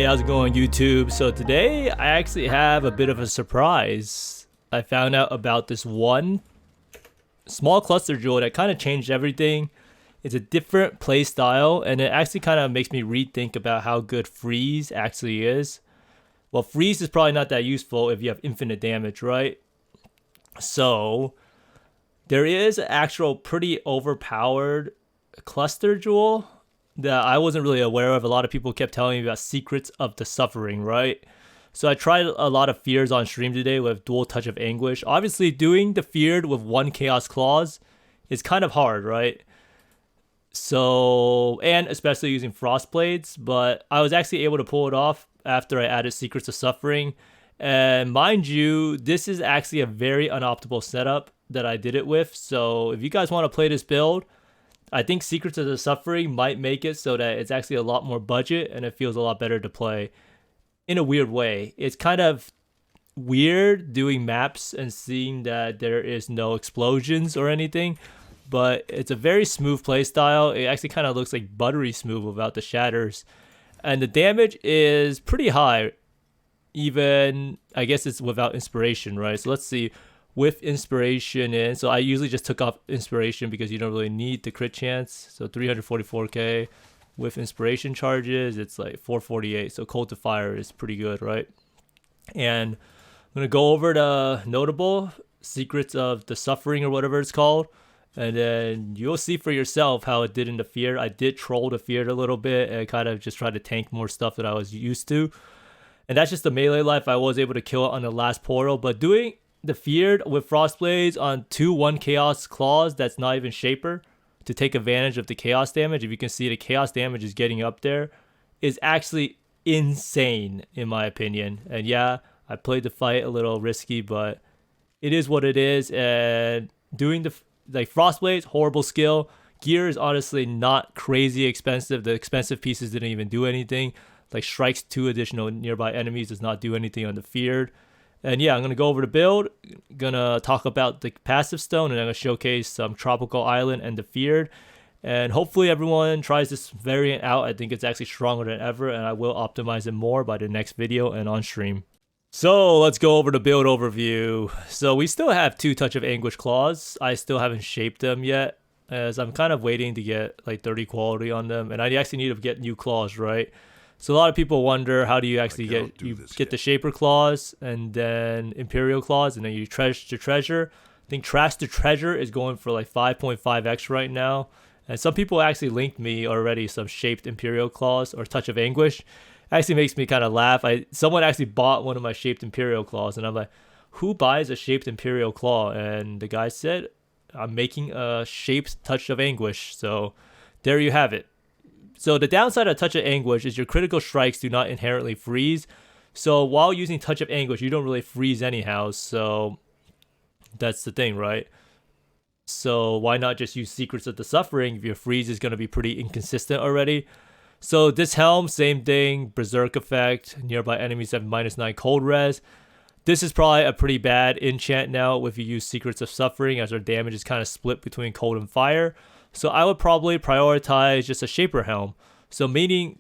how's it going, YouTube? So today I actually have a bit of a surprise. I found out about this one small cluster jewel that kind of changed everything. It's a different play style, and it actually kind of makes me rethink about how good freeze actually is. Well, freeze is probably not that useful if you have infinite damage, right? So there is an actual pretty overpowered cluster jewel that I wasn't really aware of. A lot of people kept telling me about Secrets of the Suffering, right? So I tried a lot of fears on stream today with Dual Touch of Anguish. Obviously, doing the feared with one Chaos Claws is kind of hard, right? So, and especially using Frost Blades, but I was actually able to pull it off after I added Secrets of Suffering. And mind you, this is actually a very unoptimal setup that I did it with. So if you guys want to play this build, I think Secrets of the Suffering might make it so that it's actually a lot more budget and it feels a lot better to play in a weird way. It's kind of weird doing maps and seeing that there is no explosions or anything, but it's a very smooth play style. It actually kind of looks like buttery smooth without the shatters. And the damage is pretty high, even, I guess it's without inspiration, right? So let's see. With inspiration in, so I usually just took off inspiration because you don't really need the crit chance. So 344k with inspiration charges, it's like 448. So cold to fire is pretty good, right? And I'm gonna go over the notable Secrets of the Suffering or whatever it's called, and then you'll see for yourself how it did in the fear. I did troll the fear a little bit and kind of just try to tank more stuff that I was used to, and that's just the melee life. I was able to kill it on the last portal, but doing the feared with Frost Blades on 2/1 Chaos Claws that's not even Shaper to take advantage of the Chaos damage. If you can see, the Chaos damage is getting up there, is actually insane in my opinion. And yeah, I played the fight a little risky, but it is what it is. And doing the like Frost Blades, horrible skill. Gear is honestly not crazy expensive. The expensive pieces didn't even do anything. Like strikes 2 additional nearby enemies does not do anything on the feared. And yeah, I'm going to go over the build, gonna talk about the passive stone, and I'm going to showcase some Tropical Island and the feared. And hopefully everyone tries this variant out. I think it's actually stronger than ever, and I will optimize it more by the next video and on stream. So let's go over the build overview. So we still have 2 Touch of Anguish claws. I still haven't shaped them yet, as I'm kind of waiting to get like 30 quality on them. And I actually need to get new claws, right? So a lot of people wonder, how do you actually get the Shaper Claws and then Imperial Claws, and then you trash to treasure. I think trash to treasure is going for like 5.5x right now. And some people actually linked me already some shaped Imperial Claws or Touch of Anguish. Actually makes me kind of laugh. Someone actually bought one of my shaped Imperial Claws, and I'm like, who buys a shaped Imperial Claw? And the guy said, I'm making a shaped Touch of Anguish. So there you have it. So the downside of Touch of Anguish is your critical strikes do not inherently freeze. So while using Touch of Anguish, you don't really freeze anyhow. So that's the thing, right? So why not just use Secrets of the Suffering if your freeze is going to be pretty inconsistent already? So this helm, same thing. Berserk effect. Nearby enemies have -9 cold res. This is probably a pretty bad enchant now if you use Secrets of Suffering, as our damage is kind of split between cold and fire. So I would probably prioritize just a Shaper Helm. So meaning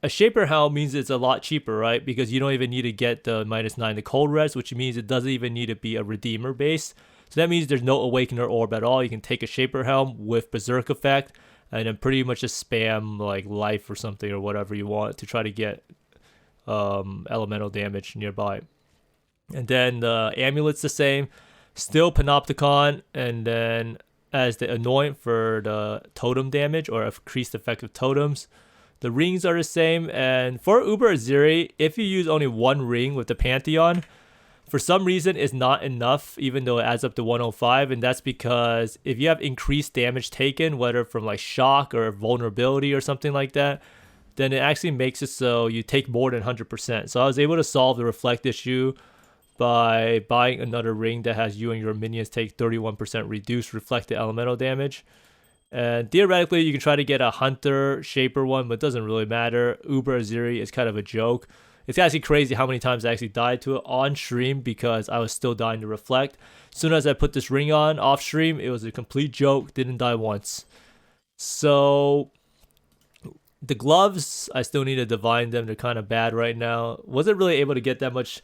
a Shaper Helm means it's a lot cheaper, right? Because you don't even need to get the -9 to cold res, which means it doesn't even need to be a Redeemer base. So that means there's no Awakener orb at all. You can take a Shaper Helm with Berserk effect and then pretty much just spam like life or something or whatever you want to try to get elemental damage nearby. And then the amulet's the same. Still Panopticon, and then as the Anoint for the totem damage or increased effective totems. The rings are the same, and for Uber Aziri, if you use only 1 ring with the Pantheon, for some reason it's not enough, even though it adds up to 105, and that's because if you have increased damage taken, whether from like shock or vulnerability or something like that, then it actually makes it so you take more than 100%. So I was able to solve the reflect issue by buying another ring that has you and your minions take 31% reduced reflected elemental damage. And theoretically, you can try to get a Hunter Shaper one, but it doesn't really matter. Uber Aziri is kind of a joke. It's actually crazy how many times I actually died to it on stream because I was still dying to reflect. As soon as I put this ring on off stream, it was a complete joke. Didn't die once. So The gloves, I still need to divine them. They're kind of bad right now. Wasn't really able to get that much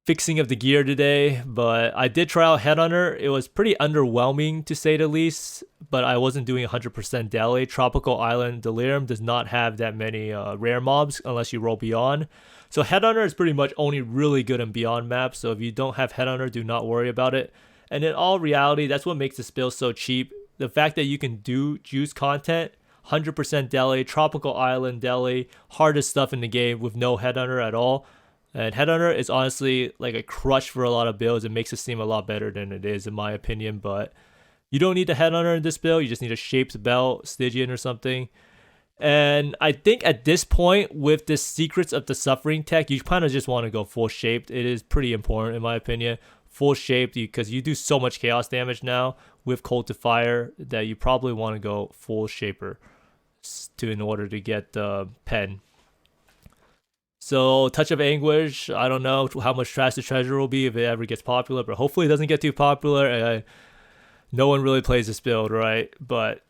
fixing of the gear today, but I did try out Headhunter. It was pretty underwhelming to say the least, but I wasn't doing 100% Deli. Tropical Island Delirium does not have that many rare mobs unless you roll Beyond. So Headhunter is pretty much only really good in Beyond maps, so if you don't have Headhunter, do not worry about it. And in all reality, that's what makes this build so cheap. The fact that you can do juice content, 100% Deli, Tropical Island Deli, hardest stuff in the game with no Headhunter at all. And Headhunter is honestly like a crush for a lot of builds. It makes it seem a lot better than it is, in my opinion. But you don't need the Headhunter in this build. You just need a Shaped Belt, Stygian, or something. And I think at this point, with the Secrets of the Suffering tech, you kind of just want to go full Shaped. It is pretty important, in my opinion. Full Shaped, because you do so much chaos damage now with Cold to Fire that you probably want to go full Shaper in order to get the pen. So Touch of Anguish, I don't know how much Trash the Treasure will be if it ever gets popular, but hopefully it doesn't get too popular. No one really plays this build, right? But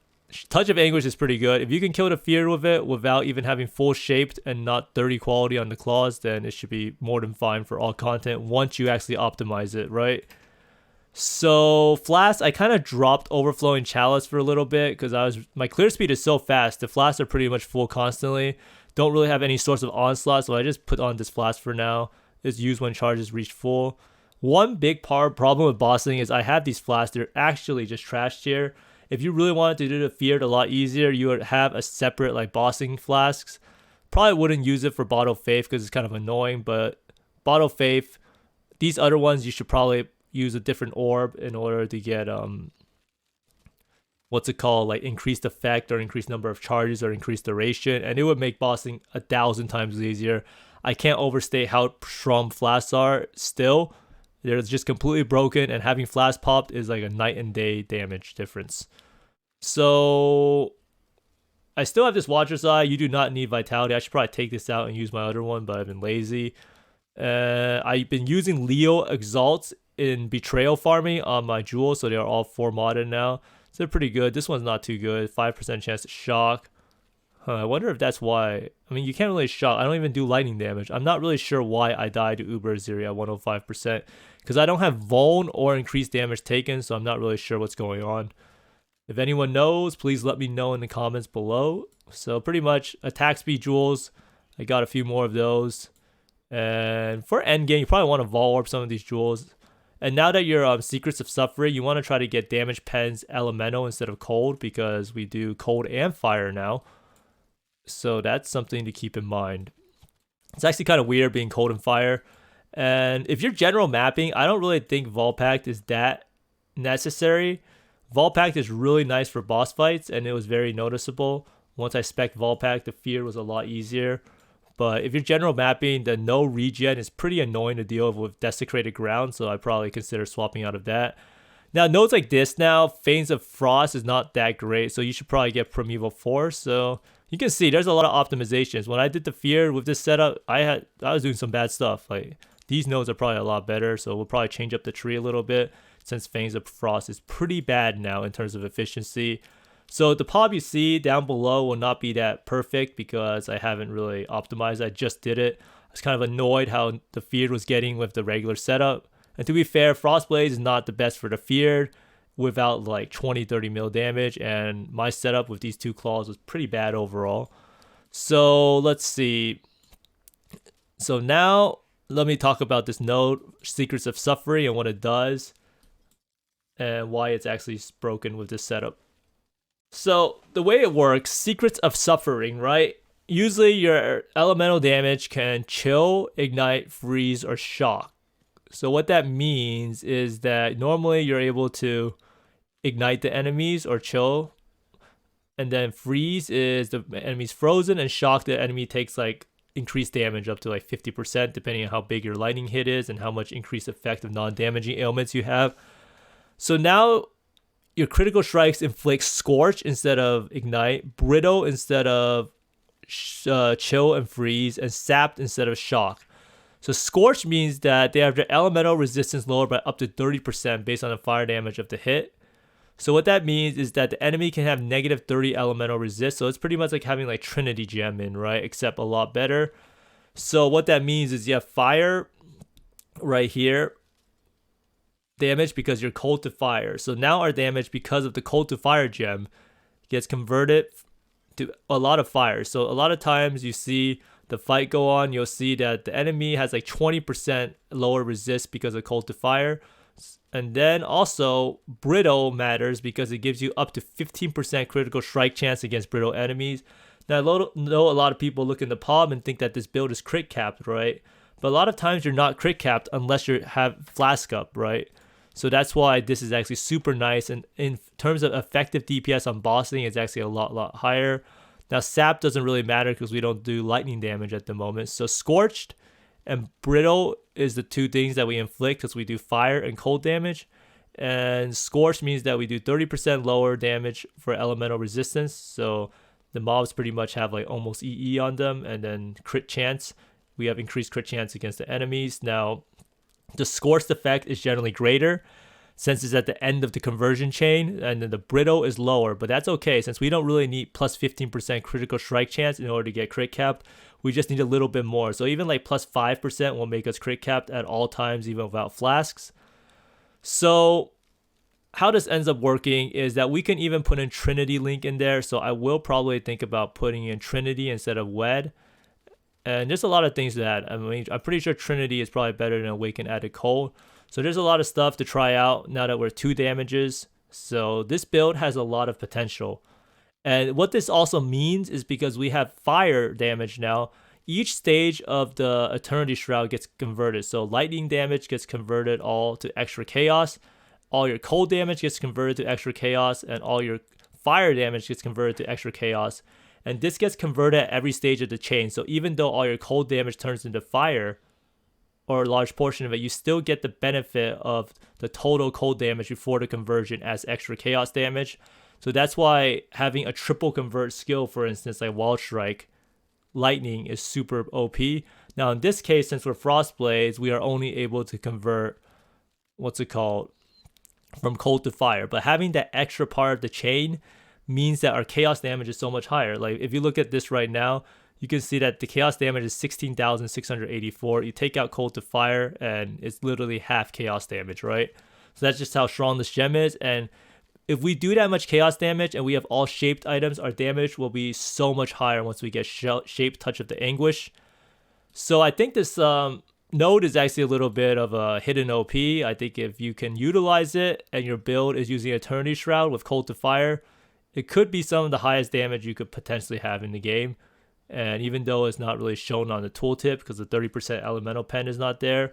Touch of Anguish is pretty good. If you can kill the Fear with it without even having full Shaped and not 30 quality on the claws, then it should be more than fine for all content once you actually optimize it, right? So Flask, I kind of dropped Overflowing Chalice for a little bit because my clear speed is so fast. The Flasks are pretty much full constantly. Don't really have any source of onslaught, so I just put on this Flask for now. It's used when charges reach full. One big problem with bossing is I have these Flasks. They're actually just trash tier. If you really wanted to do the Feared a lot easier, you would have a separate like bossing flasks. Probably wouldn't use it for Bottle of Faith because it's kind of annoying, but Bottle of Faith, these other ones you should probably use a different orb in order to get what's it called, like increased effect or increased number of charges or increased duration, and it would make bossing 1,000 times easier. I can't overstate how strong flasks are still. They're just completely broken, and having flask popped is like a night and day damage difference. So I still have this Watcher's Eye. You do not need Vitality. I should probably take this out and use my other one, but I've been lazy. I've been using Leo Exalts in Betrayal farming on my jewels, so they are all 4 modded now. So they're pretty good. This one's not too good. 5% chance to shock. I wonder if that's why. I mean, you can't really shock. I don't even do lightning damage. I'm not really sure why I died to Uber Aziri at 105%. Because I don't have Vuln or increased damage taken, so I'm not really sure what's going on. If anyone knows, please let me know in the comments below. So pretty much attack speed jewels. I got a few more of those. And for endgame, you probably want to Vol Orb some of these jewels. And now that you're Secrets of Suffering, you want to try to get damage pens elemental instead of cold, because we do cold and fire now. So that's something to keep in mind. It's actually kind of weird being cold and fire. And if you're general mapping, I don't really think Volpact is that necessary. Volpact is really nice for boss fights, and it was very noticeable. Once I spec Volpact, the Fear was a lot easier. But if you're general mapping, the no regen is pretty annoying to deal with Desecrated Ground, so I'd probably consider swapping out of that. Now, nodes like this now, Fanes of Frost is not that great, so you should probably get Primeval Force. So you can see there's a lot of optimizations. When I did the Fear with this setup, I was doing some bad stuff. Like, these nodes are probably a lot better, so we'll probably change up the tree a little bit, since Fanes of Frost is pretty bad now in terms of efficiency. So the pop you see down below will not be that perfect because I haven't really optimized. I just did it. I was kind of annoyed how the Feared was getting with the regular setup. And to be fair, Frost Blades is not the best for the Feared without like 20-30 mil damage. And my setup with these 2 claws was pretty bad overall. So let's see. So now let me talk about this node, Secrets of Suffering, and what it does. And why it's actually broken with this setup. So the way it works, Secrets of Suffering, right? Usually your elemental damage can chill, ignite, freeze, or shock. So what that means is that normally you're able to ignite the enemies or chill. And then freeze is the enemy's frozen, and shock, the enemy takes like increased damage up to like 50% depending on how big your lightning hit is and how much increased effect of non-damaging ailments you have. So now your critical strikes inflict Scorch instead of Ignite, Brittle instead of Chill and Freeze, and Sapped instead of Shock. So Scorch means that they have their elemental resistance lowered by up to 30% based on the fire damage of the hit. So what that means is that the enemy can have negative 30 elemental resist. So it's pretty much like having like Trinity Gem in, right? Except a lot better. So what that means is you have fire right here, damage because you're cold to fire. So now our damage because of the cold to fire gem gets converted to a lot of fire. So a lot of times you see the fight go on, you'll see that the enemy has like 20% lower resist because of cold to fire. And then also brittle matters because it gives you up to 15% critical strike chance against brittle enemies. Now I know a lot of people look in the palm and think that this build is crit capped, right? But a lot of times you're not crit capped unless you have flask up, right? So that's why this is actually super nice. And in terms of effective DPS on bossing, it's actually a lot higher. Now sap doesn't really matter because we don't do lightning damage at the moment. So scorched and brittle is the two things that we inflict because we do fire and cold damage. And scorched means that we do 30% lower damage for elemental resistance. So the mobs pretty much have like almost EE on them. And then crit chance, we have increased crit chance against the enemies. Now the scorched effect is generally greater since it's at the end of the conversion chain, and then the brittle is lower, but that's okay since we don't really need plus 15% critical strike chance in order to get crit capped. We just need a little bit more. So even like plus 5% will make us crit capped at all times, even without flasks. So how this ends up working is that we can even put in Trinity Link in there. So I will probably think about putting in Trinity instead of Wed. And there's a lot of things to that. I mean, I'm pretty sure Trinity is probably better than Awaken Added Cold. So there's a lot of stuff to try out now that we're 2 damages. So this build has a lot of potential. And what this also means is because we have fire damage now, each stage of the Eternity Shroud gets converted. So lightning damage gets converted all to extra chaos. All your cold damage gets converted to extra chaos. And all your fire damage gets converted to extra chaos. And this gets converted at every stage of the chain. So even though all your cold damage turns into fire, or a large portion of it, you still get the benefit of the total cold damage before the conversion as extra chaos damage. So that's why having a triple convert skill, for instance, like Wall Strike, Lightning is super OP. Now in this case, since we're Frost Blades, we are only able to convert, from cold to fire. But having that extra part of the chain means that our chaos damage is so much higher. Like if you look at this right now, you can see that the chaos damage is 16,684. You take out cold to fire and it's literally half chaos damage, right? So that's just how strong this gem is. And if we do that much chaos damage and we have all shaped items, our damage will be so much higher once we get shaped Touch of the Anguish. So I think this node is actually a little bit of a hidden OP. I think if you can utilize it and your build is using Eternity Shroud with cold to fire, it could be some of the highest damage you could potentially have in the game. And even though it's not really shown on the tooltip because the 30% elemental pen is not there,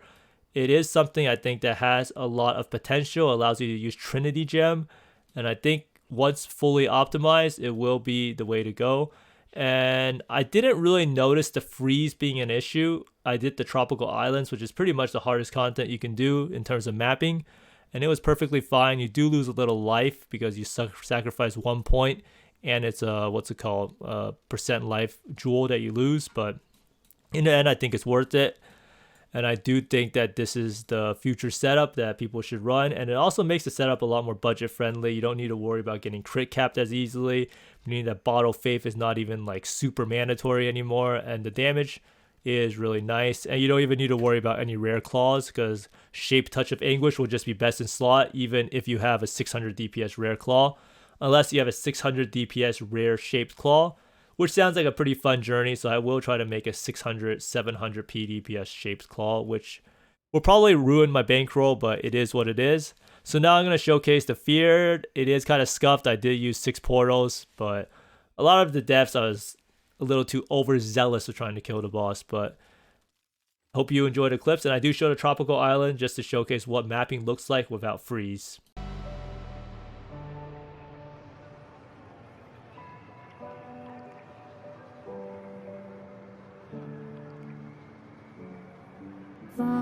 it is something I think that has a lot of potential. It allows you to use Trinity Gem. And I think once fully optimized, it will be the way to go. And I didn't really notice the freeze being an issue. I did the Tropical Islands, which is pretty much the hardest content you can do in terms of mapping. And it was perfectly fine. You do lose a little life because you sacrifice 1 point. And it's a percent life jewel that you lose. But in the end, I think it's worth it. And I do think that this is the future setup that people should run. And it also makes the setup a lot more budget friendly. You don't need to worry about getting crit capped as easily. Meaning that Bottle Faith is not even like super mandatory anymore. And the damage is really nice. And you don't even need to worry about any rare claws because Shape Touch of Anguish will just be best in slot even if you have a 600 DPS rare claw. Unless you have a 600 DPS rare shaped claw, which sounds like a pretty fun journey. So I will try to make a 600, 700 DPS shaped claw, which will probably ruin my bankroll, but it is what it is. So now I'm going to showcase the Feared. It is kind of scuffed. I did use 6 portals, but a lot of the deaths I was a little too overzealous of trying to kill the boss. But hope you enjoyed the clips. And I do show the Tropical Island just to showcase what mapping looks like without freeze.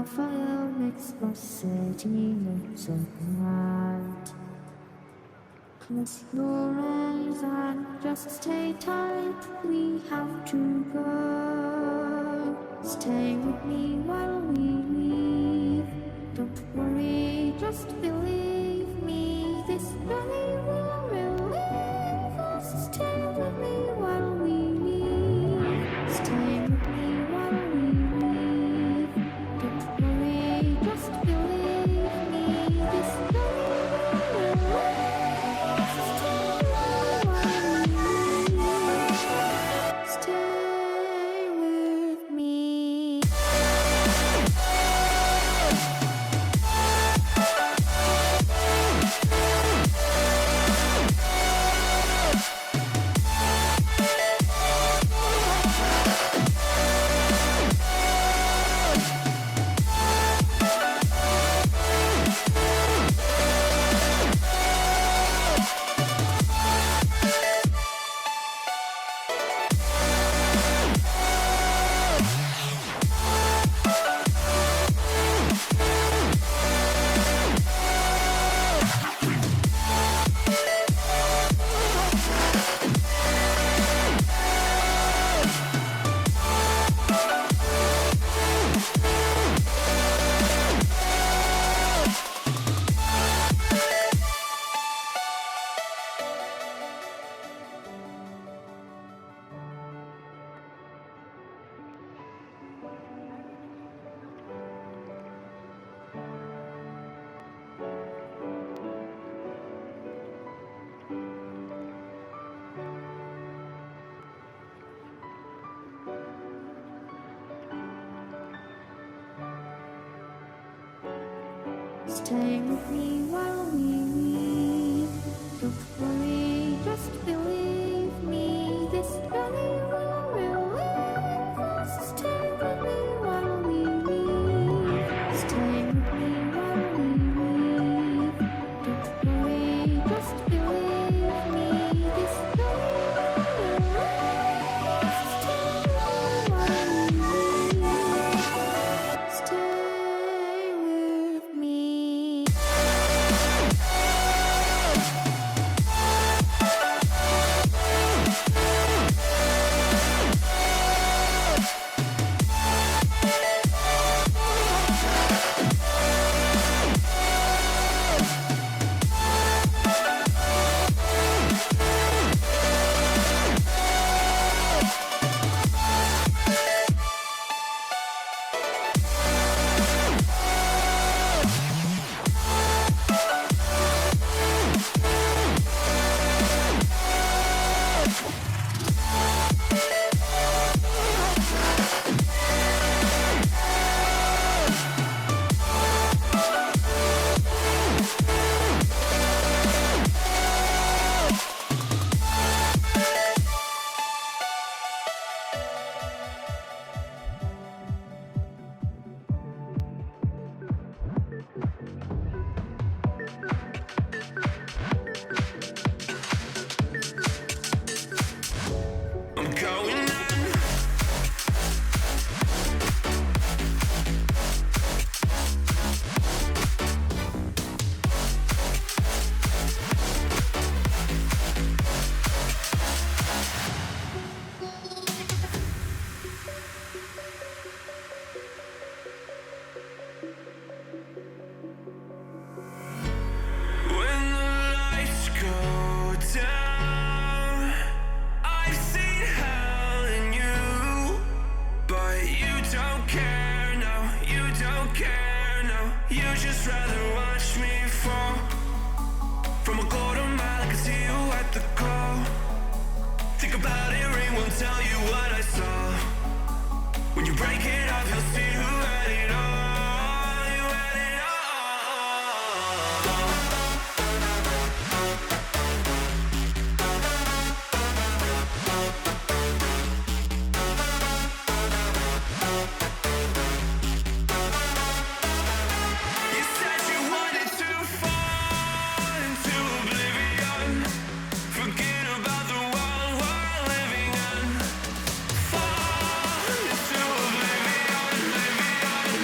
Fire makes the city look so bright. Close your eyes and just stay tight. We have to go. Stay with me while we leave. Don't worry, just believe me. This journey Stay with me while we leave. Don't worry, just believe me. This journey will relieve us. Stay with me while we leave. Stay with me while we leave. Don't worry, just believe me. This journey will relieve us. Stay with me while we leave. Stay with me. I'm going on. When the lights go down, I've seen hell in you, but you don't care, no, you don't care, no. You just rather watch me fall. From a quarter mile, I can see you at the call. Think about it, ring won't tell you what I saw. When you break it off, you'll see who had it all. You had it all. You said you wanted to fall into oblivion. Forget about the world we're living in. Fall into oblivion, oblivion.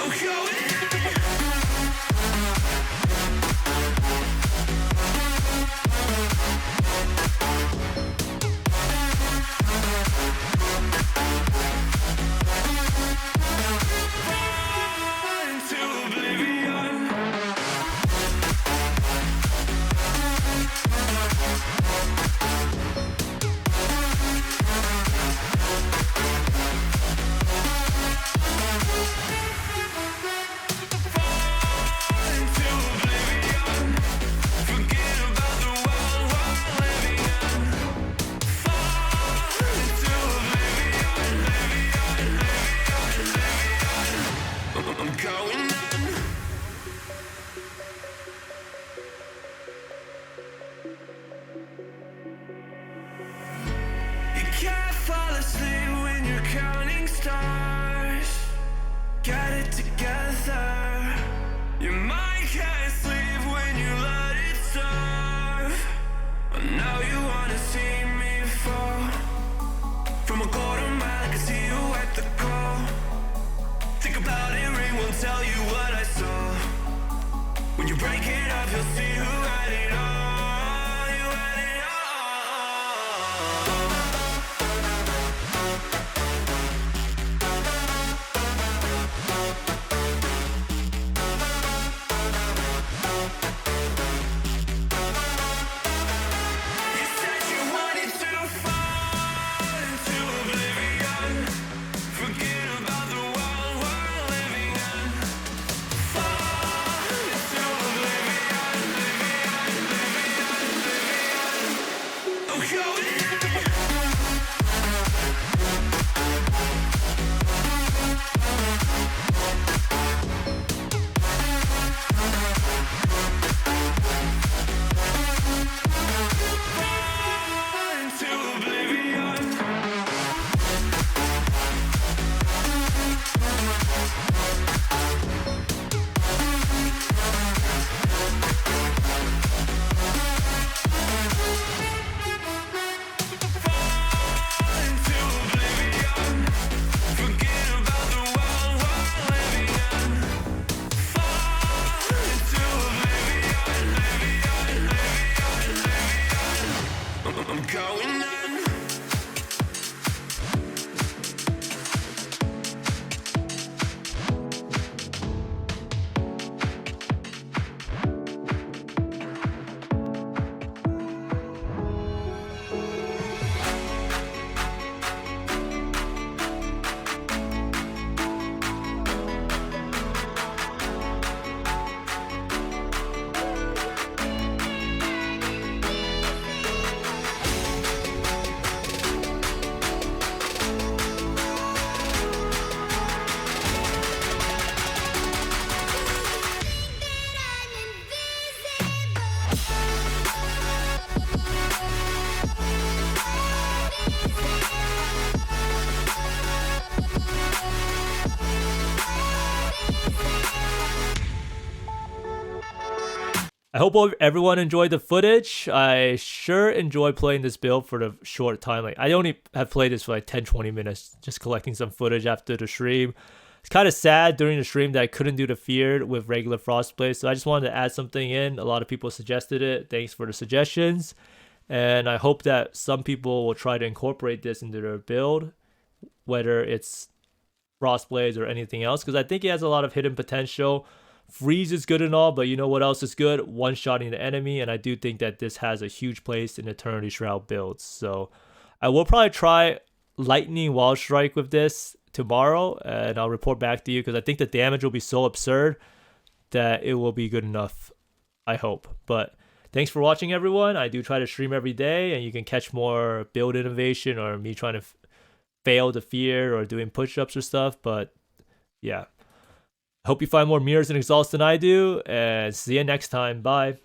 I'm going on. Fall into oblivion. Fall into oblivion. Forget about the world we're living in. Fall into oblivion, I'm going on. You can't fall asleep when you're counting stars. Get it together. Your mind can't sleep when you let it serve. And now you wanna see me fall. From a quarter mile, I can see you at the call. Think about it, ring won't tell you what I saw. When you break it off, you'll see who had it all. You had it all. You said you wanted to fall into oblivion. Forget about the world we're living in. Fall into oblivion, oblivion. I hope everyone enjoyed the footage. I sure enjoyed playing this build for the short time. Like, I only have played this for like 10-20 minutes, just collecting some footage after the stream. It's kind of sad during the stream that I couldn't do the feared with regular frost blades, so I just wanted to add something in. A lot of people suggested it. Thanks for the suggestions. And I hope that some people will try to incorporate this into their build, whether it's frost blades or anything else, because I think it has a lot of hidden potential. Freeze is good and all, but you know what else is good? One-shotting the enemy, and I do think that this has a huge place in Eternity Shroud builds. So I will probably try Lightning Wall Strike with this tomorrow, and I'll report back to you, because I think the damage will be so absurd that it will be good enough, I hope. But thanks for watching, everyone. I do try to stream every day, and you can catch more build innovation or me trying to fail the fear or doing push-ups or stuff. But yeah, hope you find more mirrors and exalts than I do, and see you next time. Bye.